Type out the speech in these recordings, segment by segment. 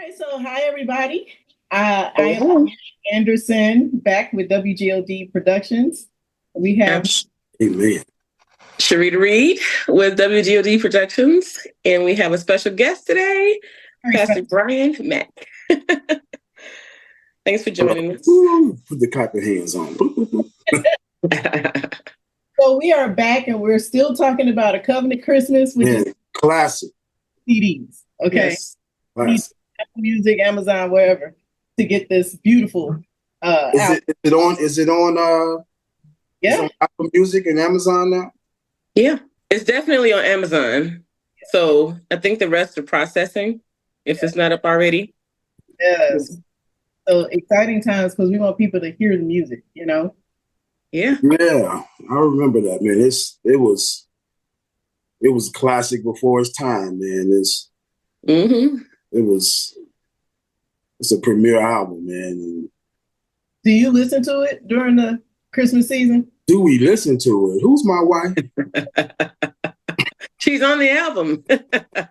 right, so hi everybody. I am Anderson back with WGOD Productions. We have Amen. Sharita Reed with WGOD Productions, and we have a special guest today, Pastor Brian Mack. Thanks for joining us. Put the clap of hands on. So we are back, and we're still talking about A Covenant Christmas, which is classic CDs. Okay, yes. Classic. Apple Music, Amazon, wherever, to get this beautiful. Is it on? Is it on Apple Music and Amazon now? Yeah, it's definitely on Amazon. So I think the rest are processing, if it's not up already. Yes. So exciting times because we want people to hear the music, you know? Yeah. Yeah, I remember that, man. It was classic before its time, man. It's a premiere album, man. Do you listen to it during the Christmas season? Do we listen to it? Who's my wife? She's on the album. I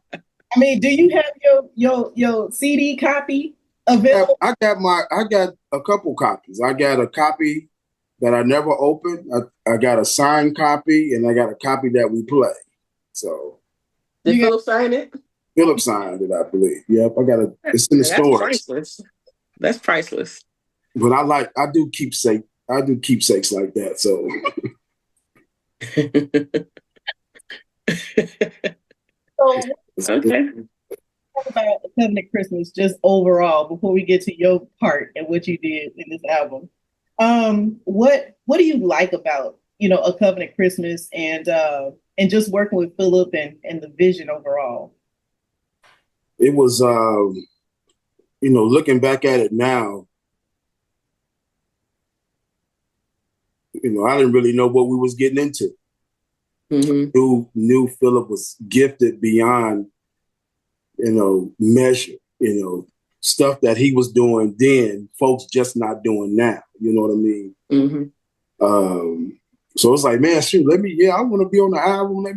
mean, do you have your CD copy available? I got a couple copies. I got a copy that I never opened. I got a signed copy, and I got a copy that we play. So did Philip sign it? Philip signed it, I believe. Yep, I got it. It's in the store. Priceless. That's priceless. But I do keepsakes like that. So okay. Talk about A Covenant Christmas just overall before we get to your part and what you did in this album. What do you like about A Covenant Christmas and just working with Philip and the vision overall? It was looking back at it now, I didn't really know what we was getting into. Mm-hmm. Knew Philip was gifted beyond measure. Stuff that he was doing then, folks just not doing now. You know what I mean? Mm-hmm. So it's like, man, shoot, I want to be on the album. Let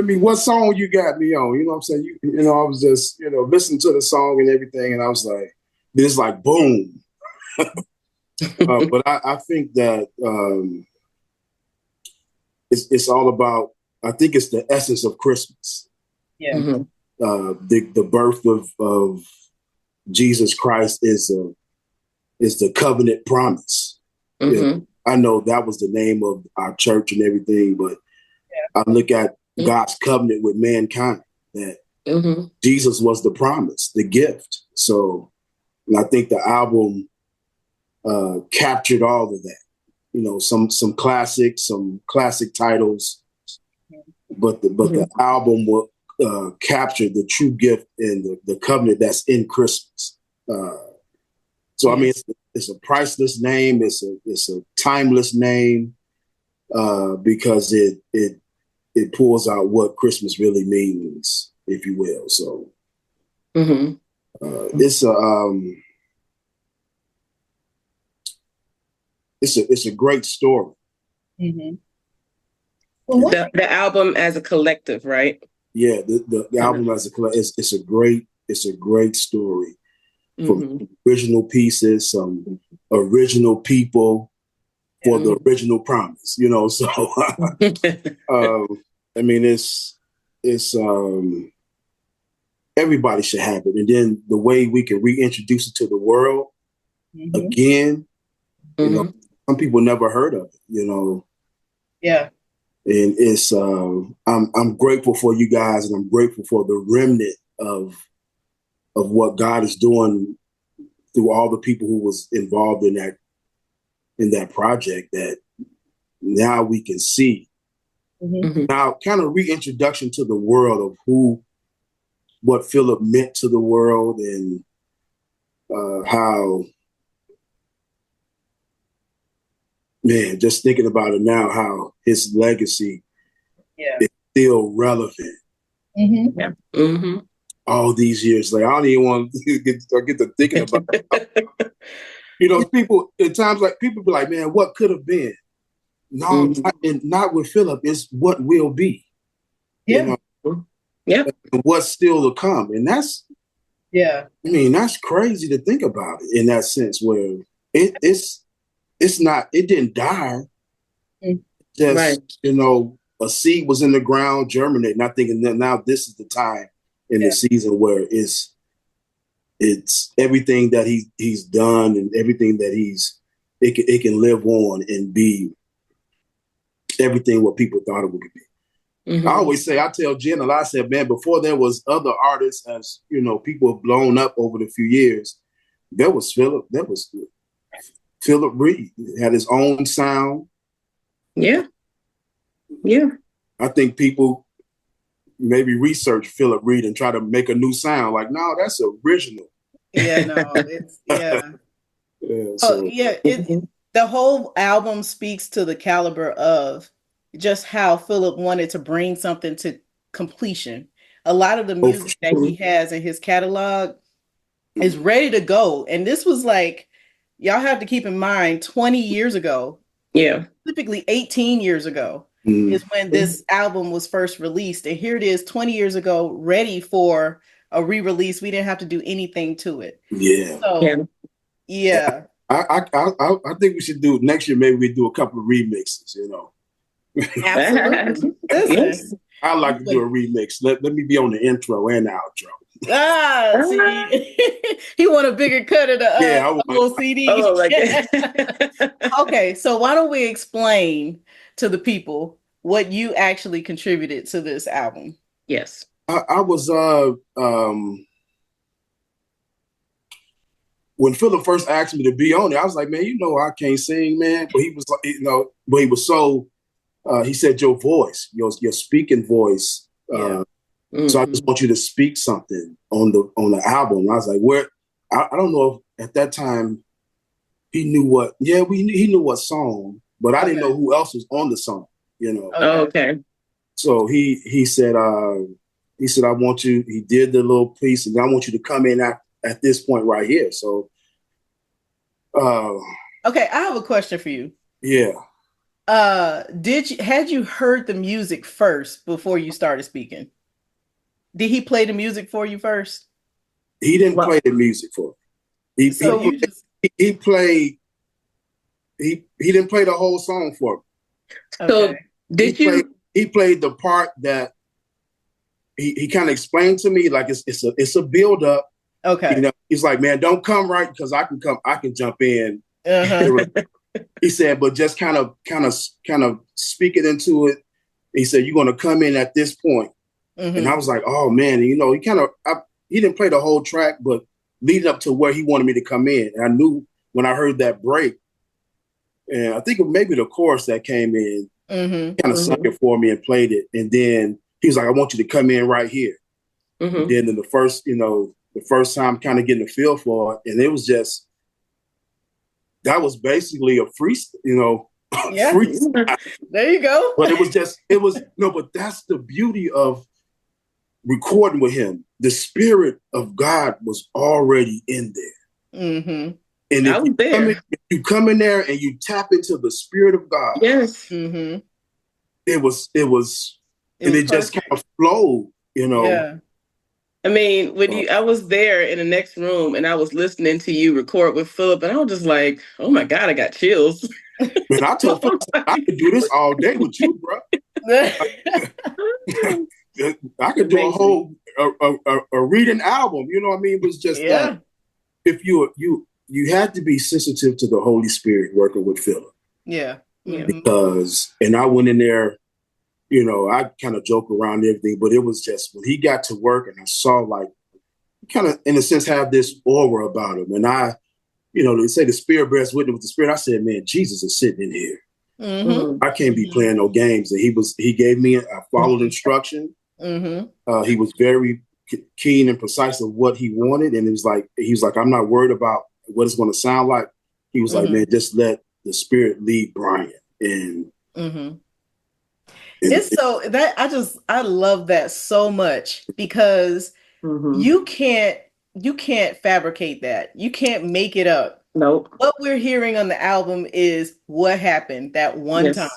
me, what song you got me on? You know what I'm saying? I was just, listening to the song and everything. And I was like, this like, boom. But I think that it's all about, I think it's the essence of Christmas. Yeah. Mm-hmm. The birth of Jesus Christ is the covenant promise. Mm-hmm. I know that was the name of our church and everything, but I look at God's covenant with mankind, that Jesus was the promise, the gift. So I think the album captured all of that. Some classic titles, but the album will capture the true gift and the covenant that's in Christmas. So I mean, it's a priceless name. It's a timeless name because it pulls out what Christmas really means, if you will. So it's a great story. Mm-hmm. Well, the album as a collective, right? Yeah, the album as a collective. It's a great story. From original pieces, some original people for the original promise, so I mean it's everybody should have it. And then the way we can reintroduce it to the world again, some people never heard of it, Yeah. And it's I'm grateful for you guys, and I'm grateful for the remnant of what God is doing through all the people who was involved in that project, that now we can see. Now kind of reintroduction to the world of what Philip meant to the world, and how, man, just thinking about it now, how his legacy is still relevant. All these years later, I don't even want to get to thinking about it. People at times, like, people be like, man, what could have been? No, not with Philip. It's what will be. Yeah. And what's still to come. And that's Yeah. I mean, that's crazy to think about it in that sense where it's not, it didn't die. Just, right. A seed was in the ground germinating. I thinking that now this is the time in the season where it's everything that he's done and everything that it can live on and be everything what people thought it would be. Mm-hmm. I tell Jen a lot, I said, man, before there was other artists, as people have blown up over the few years, there was Philip Reed. He had his own sound. Yeah. I think people maybe research Philip Reed and try to make a new sound. Like, no, that's original. Yeah, no, it's the whole album speaks to the caliber of just how Philip wanted to bring something to completion. A lot of the music that he has in his catalog is ready to go. And this was like, y'all have to keep in mind 20 years ago. Yeah. Typically 18 years ago is when this album was first released. And here it is 20 years ago, ready for a re-release. We didn't have to do anything to it. Yeah. So, yeah. I think we should do next year. Maybe we do a couple of remixes, Absolutely. Listen, I'd like to do a remix. Let me be on the intro and outro. See, he want a bigger cut of the whole CD. Oh, like Okay, so why don't we explain to the people what you actually contributed to this album? Yes, I was when Philip first asked me to be on it, I was like, man, I can't sing, man. But he was like, but he was so. He said, your voice, your speaking voice. So I just want you to speak something on the album. And I was like, where? I don't know if at that time he knew what. Yeah, he knew what song, but I didn't know who else was on the song. Okay. So he said, I want you. He did the little piece, and I want you to come in at this point right here. So, okay, I have a question for you. Yeah. Had you heard the music first before you started speaking? Did he play the music for you first? He didn't play the music for me. He played. He didn't play the whole song for me. Okay. So he played the part that he kind of explained to me, like it's a build up. Okay. He's like, man, don't come right because I can jump in. He said, but just kind of speak it into it. He said, you're going to come in at this point. And I was like, oh man, he didn't play the whole track, but leading up to where he wanted me to come in. And I knew when I heard that break, and I think it was maybe the chorus that came in, kind of sung it for me and played it. And then he was like, I want you to come in right here. And then in the first time kind of getting a feel for it. And it was just, that was basically a freestyle, freestyle. There you go. But but that's the beauty of recording with him. The spirit of God was already in there. And if you come in there and you tap into the spirit of God, yes, it was and it just kind of flowed, Yeah. I mean, I was there in the next room and I was listening to you record with Philip, and I was just like, oh my God, I got chills. Man, I told Philip, I could do this all day with you, bro. I could do a whole a reading album. You know what I mean? It was just that if you had to be sensitive to the Holy Spirit working with Philip. Yeah. Because, and I went in there, I kind of joke around everything, but it was just when he got to work and I saw like kind of in a sense have this aura about him. And they say the spirit bears witness with the spirit. I said, man, Jesus is sitting in here. I can't be playing no games. And he gave me a followed instruction. He was very keen and precise of what he wanted. And he was like, I'm not worried about what it's going to sound like. He was like, man, just let the spirit lead Brian. And it's so that I love that so much because you can't fabricate that. You can't make it up. Nope. What we're hearing on the album is what happened that one time.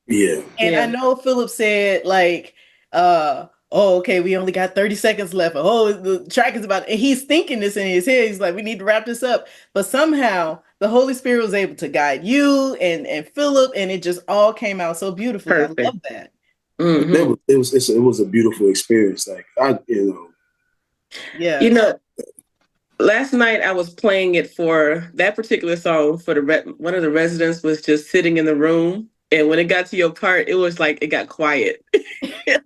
Yeah. And I know Philip said like oh, okay, we only got 30 seconds left. Oh, the track is about, and he's thinking this in his head. He's like, we need to wrap this up. But somehow the Holy Spirit was able to guide you and Philip, and it just all came out so beautifully. Perfect. I love that. Mm-hmm. It was a beautiful experience. Like Yeah. Last night I was playing it for that particular song for one of the residents was just sitting in the room, and when it got to your part, it was like it got quiet. You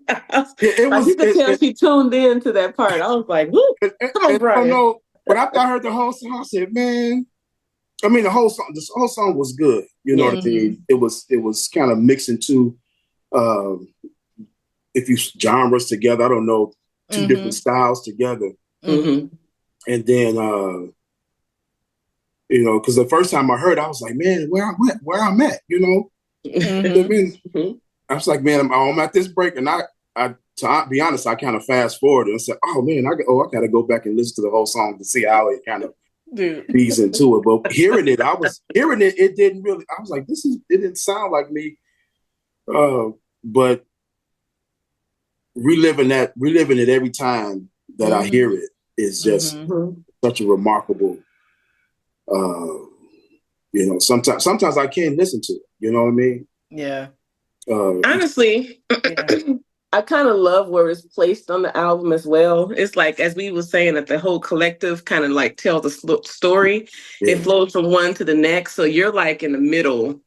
could tell she tuned in to that part. I was like, "Woo, come on, Brian." I don't know, but after I heard the whole song, I said, "Man." I mean, the whole song was good. You know what I mean? It was kind of mixing two, if you genres together. I don't know, two different styles together. And then, because the first time I heard, I was like, man, where I'm at, you know? I mean, I was like, man, I'm at this break, and to be honest, I kind of fast forwarded and said, oh man, I got to go back and listen to the whole song to see how it kind of feeds into it. But hearing it, it didn't really. I was like, it didn't sound like me. But reliving it every time that I hear it is just such a remarkable. Sometimes I can't listen to it. You know what I mean? Yeah. Honestly, I kind of love where it's placed on the album as well. It's like, as we were saying, that the whole collective kind of like tells a story. Yeah. It flows from one to the next. So you're like in the middle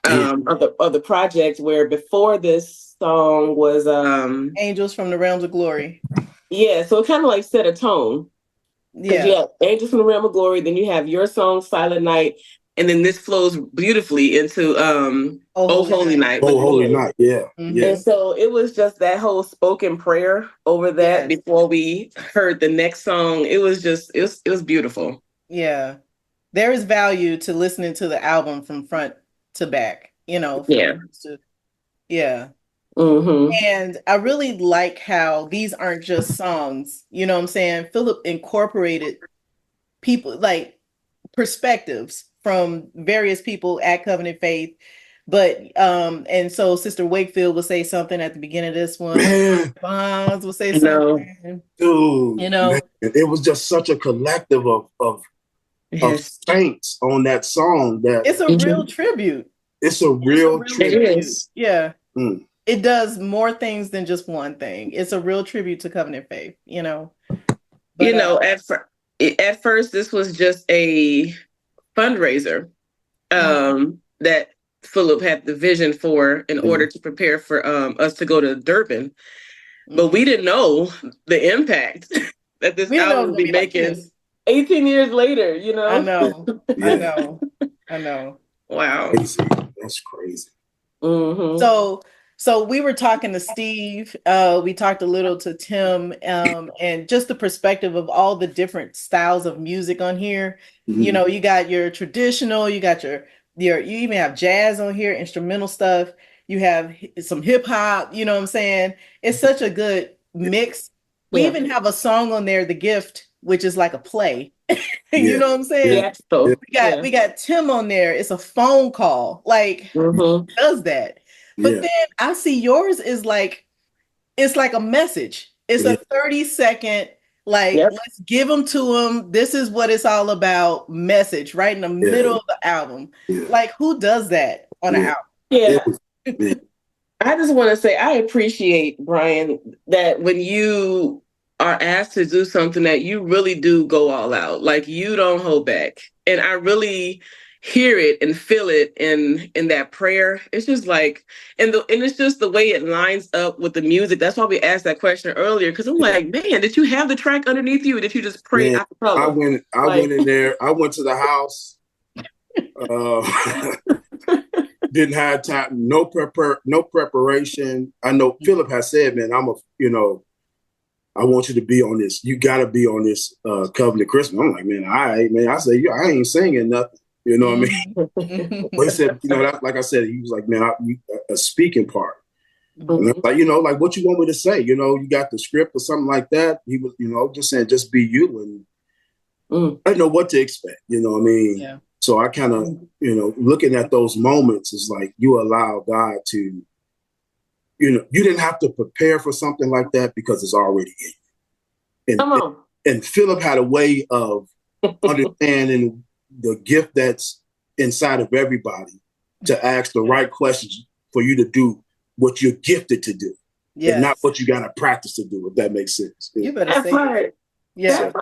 of the project, where before this song was Angels from the Realms of Glory. Yeah, so it kind of like set a tone. Yeah. You have Angels from the Realm of Glory, then you have your song Silent Night, and then this flows beautifully into Oh Holy Night. Oh Holy Night, yeah. And so it was just that whole spoken prayer over that before we heard the next song. It was beautiful. Yeah. There is value to listening to the album from front to back, yeah. And I really like how these aren't just songs, you know what I'm saying? Philip incorporated people, like perspectives from various people at Covenant Faith. But and so Sister Wakefield will say something at the beginning of this one. Bonds will say something. Dude, it was just such a collective of saints on that song that it's a real tribute. It's a real tribute. It is. Yeah. It does more things than just one thing. It's a real tribute to Covenant Faith, But, at first, this was just a fundraiser that Philip had the vision for in order to prepare for us to go to Durban. But we didn't know the impact that this album would be making 18 years later, I know. Wow. That's crazy. So we were talking to Steve. We talked a little to Tim, and just the perspective of all the different styles of music on here. You got your traditional, you got you even have jazz on here, instrumental stuff. You have some hip hop. You know what I'm saying? It's such a good mix. We even have a song on there, "The Gift," which is like a play. You know what I'm saying? We got Tim on there. It's a phone call. Like, who does that? But then I see yours is like, it's like a message. It's a 30-second, like, let's give them to them. This is what it's all about message right in the middle of the album. Like, who does that on an album? Yeah. I just want to say, I appreciate, Brian, that when you are asked to do something that you really do go all out, like you don't hold back. And I really hear it and feel it in that prayer. It's just like, and it's just the way it lines up with the music. That's why we asked that question earlier, because I'm like, man, did you have the track underneath you, or did you just pray a cappella? I went in there. I went to the house. Didn't have time. No preparation. I know Philip has said, man, I want you to be on this. You got to be on this Covenant Christmas. I'm like, man, all right, man. I say, I ain't singing nothing. You know what I mean? But he said, like I said, he was like, man, a speaking part. And I'm like, like what you want me to say? You got the script or something like that. He was, just saying, just be you. And I didn't know what to expect. You know what I mean? Yeah. So I kind of, looking at those moments is like you allow God to, you didn't have to prepare for something like that because it's already in you. Come on. And Philip had a way of understanding the gift that's inside of everybody to ask the right questions for you to do what you're gifted to do. Yes. And not what you got to practice to do, if that makes sense. You better say it. Yeah.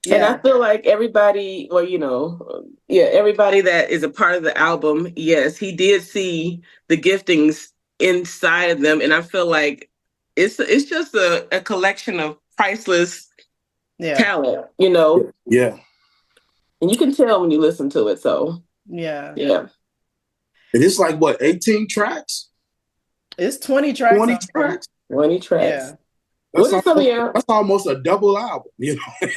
Yeah. And I feel like everybody, everybody that is a part of the album, yes, he did see the giftings inside of them. And I feel like it's just a collection of priceless talent, Yeah. And you can tell when you listen to it. So, yeah. And it's like, what, 18 tracks? It's 20 tracks. 20 tracks? 20 tracks. Yeah. That's almost a double album,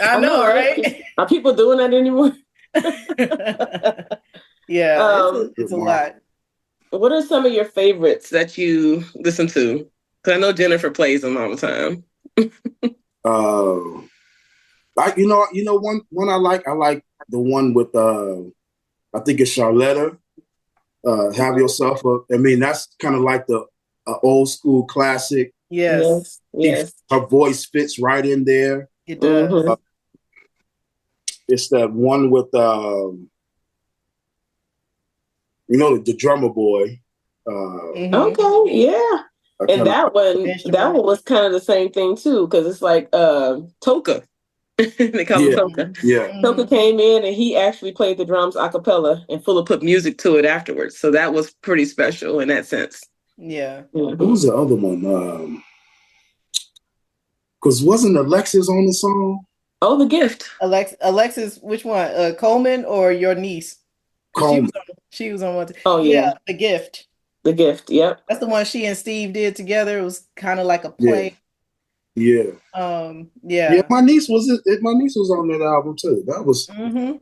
I know, right? Are people doing that anymore? Yeah, it's a lot. What are some of your favorites that you listen to? Because I know Jennifer plays them all the time. One I like the one with I think it's Charlotta. Have Yourself that's kind of like the old school classic. Yes. Her voice fits right in there. It does. Mm-hmm. It's that one with the drummer boy. Okay, yeah. And that one was kind of the same thing too, because it's like Toka. They call him Toka. Yeah. Toka came in and he actually played the drums a cappella, and Philip put music to it afterwards. So that was pretty special in that sense. Yeah. Mm-hmm. Who was the other one? Because wasn't Alexis on the song? Oh, The Gift. Alexis, which one? Coleman or your niece? Coleman. She was on one. Oh, yeah. The Gift. The Gift, yep. That's the one she and Steve did together. It was kind of like a play. Yeah. Yeah. My niece was on that album too. That was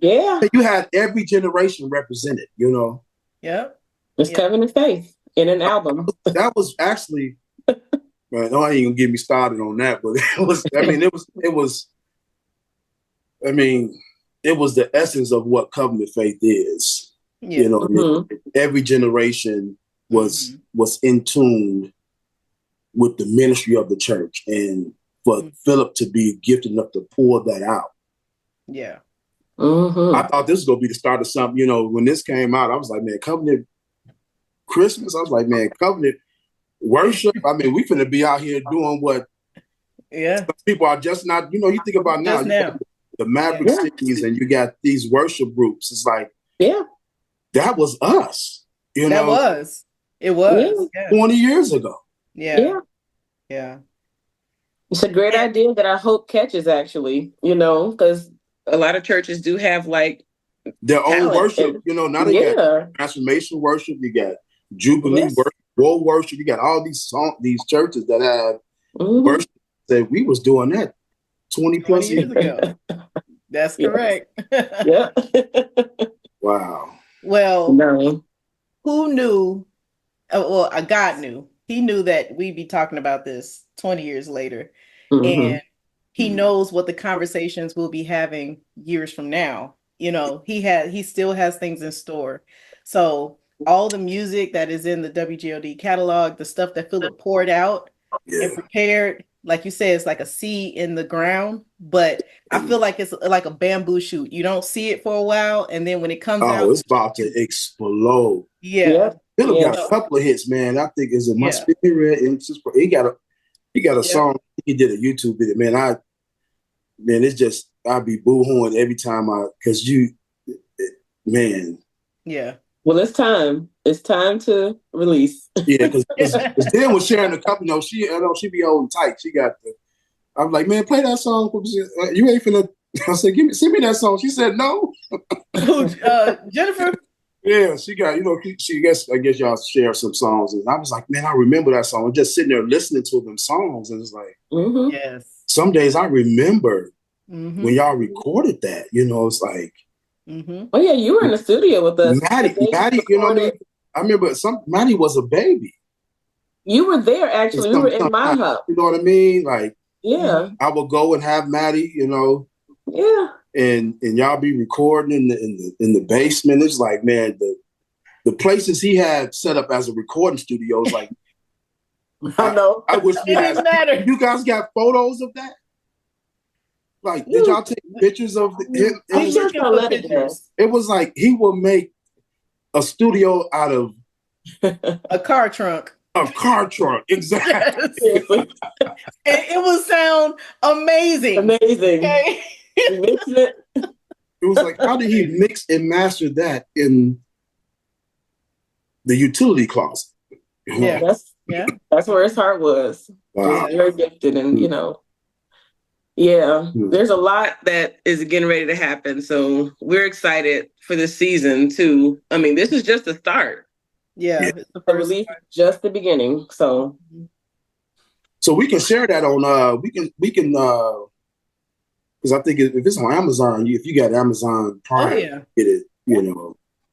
yeah. You had every generation represented, Yep. It's Kevin and Faith in an album. That was actually man, no, I ain't gonna get me started on that, but it was the essence of what covenant faith is. Yeah. Every generation was in tune with the ministry of the church, and for Philip to be gifted enough to pour that out. Yeah. I thought this was going to be the start of something. When this came out, I was like, man, covenant Christmas. I was like, man, covenant worship. We finna be out here doing what people are just not, you think about now. The Maverick Cities, and you got these worship groups. It's like, that was us. That was. It was. 20 years ago. Yeah. It's a great idea that I hope catches, actually, because a lot of churches do have like their own worship, now they got transformation worship, you got Jubilee worship, world worship, you got all these churches that have worship that we was doing that 20 plus years ago. That's correct. Yeah. Wow. Well, who knew? Well, God knew. He knew that we'd be talking about this 20 years later. And he knows what the conversations we'll be having years from now. He still has things in store. So all the music that is in the WGOD catalog, the stuff that Philip poured out and prepared, like you said, it's like a seed in the ground, but I feel like it's like a bamboo shoot. You don't see it for a while, and then when it comes out, it's about to explode. Yeah. Philip got a couple of hits, man. I think is it My Spirit, and he got a song. He did a YouTube video, man. It's just I'd be boo-hooing every time because man. Yeah. Well, it's time. It's time to release. Yeah, because Dan was sharing the company. She be holding tight. She got I'm like, man, play that song. You ain't finna. I said, send me that song. She said no. Jennifer. Yeah, she got, I guess y'all share some songs. And I was like, man, I remember that song. I'm just sitting there listening to them songs. And it's like, yes. Some days I remember when y'all recorded that, it's like. Oh, yeah, you were in the studio with us. Maddie, I remember Maddie was a baby. You were there, actually. We were in my house. You know what I mean? Like, yeah. I would go and have Maddie, Yeah. And y'all be recording in the basement. It's like, man, the places he had set up as a recording studio is like I know. I wish we It had. didn't matter. You guys got photos of that? Like, did y'all take pictures of him? I'm looking for pictures. It was like he would make a studio out of a car trunk. A car trunk, exactly. Yes. And it would sound amazing. Amazing. Okay. It was like, how did he mix and master that in the utility closet? Yeah, that's where his heart was. Wow. Just very gifted, and there's a lot that is getting ready to happen. So we're excited for this season too. I mean, this is just the start. Yeah, it's the first just the beginning. So we can share that on we can because I think if it's on Amazon, if you got Amazon Prime, get it,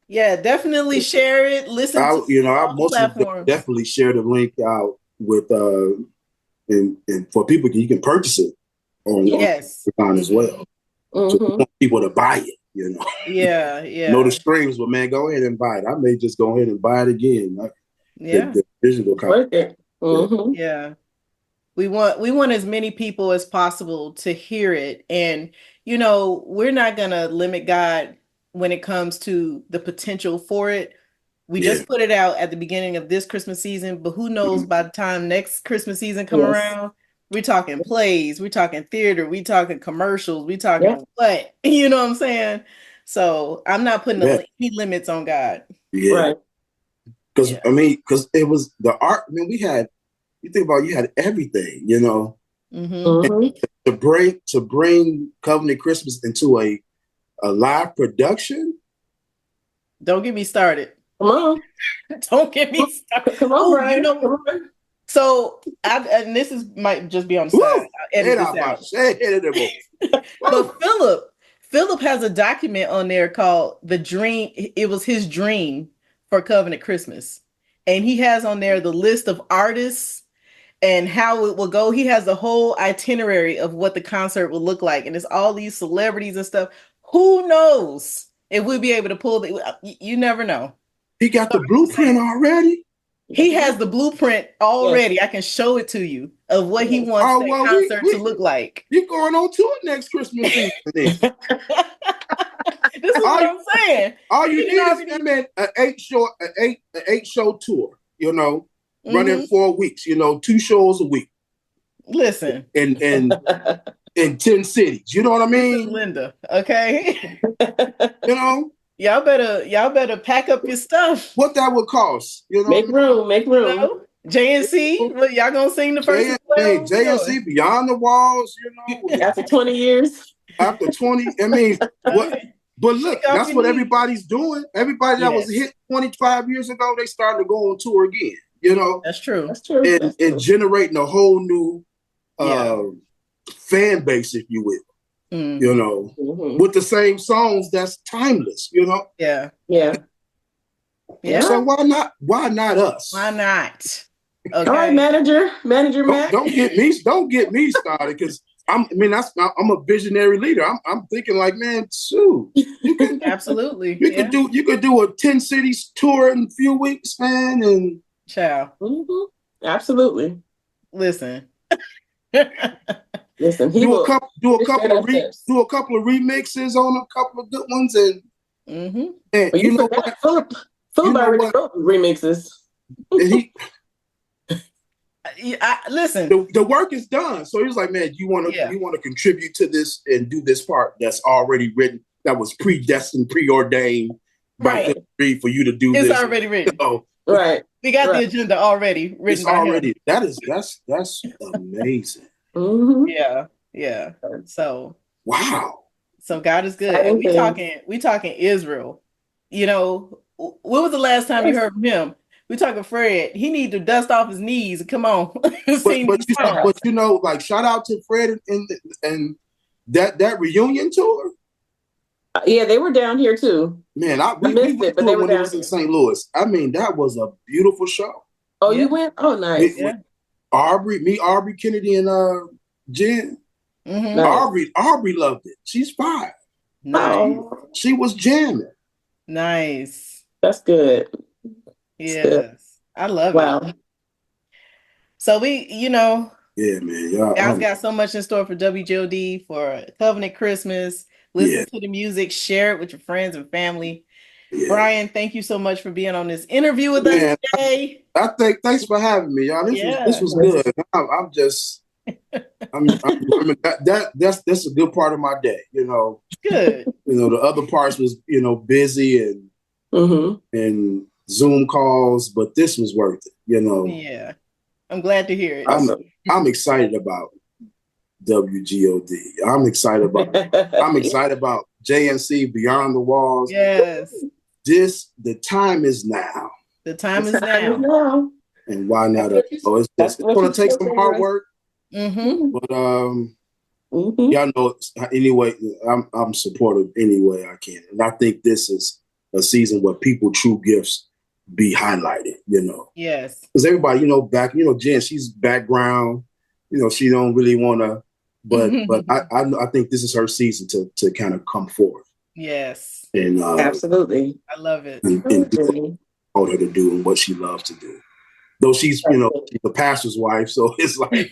Yeah, definitely share it. Listen to I mostly definitely share the link out with and for people you can purchase it on Amazon as well. So we want people to buy it, Yeah. Know the streams, but man, go ahead and buy it. I may just go ahead and buy it again. The digital copy. Yeah. We want as many people as possible to hear it. And, we're not going to limit God when it comes to the potential for it. We just put it out at the beginning of this Christmas season, but who knows by the time next Christmas season come around, we're talking plays, we're talking theater, we're talking commercials, we're talking what? You know what I'm saying? So I'm not putting any limits on God. Yeah. Right. Because because it was the art. I mean, you think about you had everything, to bring Covenant Christmas into a live production. Don't get me started. Come on. Don't get me started. Come on, Brian. Come on. So, and this might just be on the side. I'll edit this out. But Philip has a document on there called The Dream. It was his dream for Covenant Christmas. And he has on there the list of artists and how it will go. He has the whole itinerary of what the concert will look like. And it's all these celebrities and stuff. Who knows if we'll be able to pull you never know. He got the blueprint already. He has the blueprint already. Yes. I can show it to you of what he wants that concert to look like. You're going on tour next Christmas season. This is what I'm saying. All you need is an eight show tour, running 4 weeks, 2 shows a week. Listen. And in 10 cities. You know what I mean? Linda, okay? Y'all better pack up your stuff. What that would cost, Make room. JNC, y'all gonna sing the first JNC Beyond the Walls, After 20 years. After 20, what? But look, that's what everybody's doing. Everybody that was hit 25 years ago, they started to go on tour again. That's true. And generating a whole new fan base, if you will. With the same songs that's timeless, Yeah. So why not us? Why not? Okay. All right, manager Mack. Don't get me started, because I'm a visionary leader. I'm thinking like, man, Sue, you can absolutely you could do a 10 cities tour in a few weeks, man, and ciao. Absolutely. Listen. Listen, do a couple of remixes on a couple of good ones, and you know what? Philip already wrote remixes. Listen, the work is done. So he was like, man, you want to contribute to this and do this part that's already written, that was predestined, preordained by for you to do it's this. It's already written. Right. We got the agenda already written. It's already that's amazing. Yeah. So wow. So God is good. And we talking Israel. When was the last time you heard from him? We talking Fred. He need to dust off his knees and come on. But like, shout out to Fred and that reunion tour. Yeah, they were down here too. Man, we missed it, but they were down in St. Louis. I mean, that was a beautiful show. Oh, you went? Oh, nice. Aubrey Kennedy and Jen. Mm-hmm. Nice. Aubrey loved it. She's 5. Nice. She was jamming. Nice. That's good. Yes. I love it. So we, Yeah, man. Y'all, guys got so much in store for WGOD for Covenant Christmas. Listen to the music, share it with your friends and family. Yeah. Brian, thank you so much for being on this interview with us today. Thanks for having me, y'all. This was good. That's a good part of my day. Good. The other parts was busy and Zoom calls, but this was worth it. Yeah, I'm glad to hear it. I'm excited about WGOD. I'm excited about JNC Beyond the Walls. Yes. The time is now. The time is now. And why not? It's going to take some hard work. But y'all know anyway. I'm supportive any way I can, and I think this is a season where people true gifts be highlighted. Yes, because everybody, back, Jen, she's background. She don't really want to, but I think this is her season to kind of come forth. Yes, and absolutely, I love it. And do what her to do and what she loves to do. Though she's she's the pastor's wife, so it's like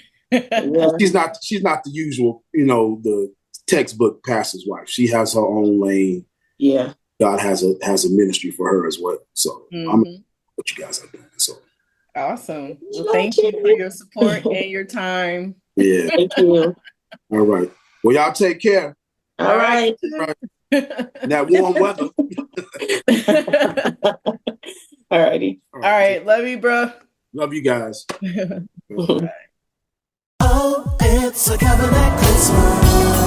she's not the usual the textbook pastor's wife. She has her own lane. Yeah, God has a ministry for her as well. So I'm what you guys are doing. So awesome. Well, thank you for your support and your time. Yeah, thank you. All right. Well, y'all take care. All right. That warm weather. All righty. All right. Love you, bro. Love you guys. Bye. Oh, it's a Covenant Christmas.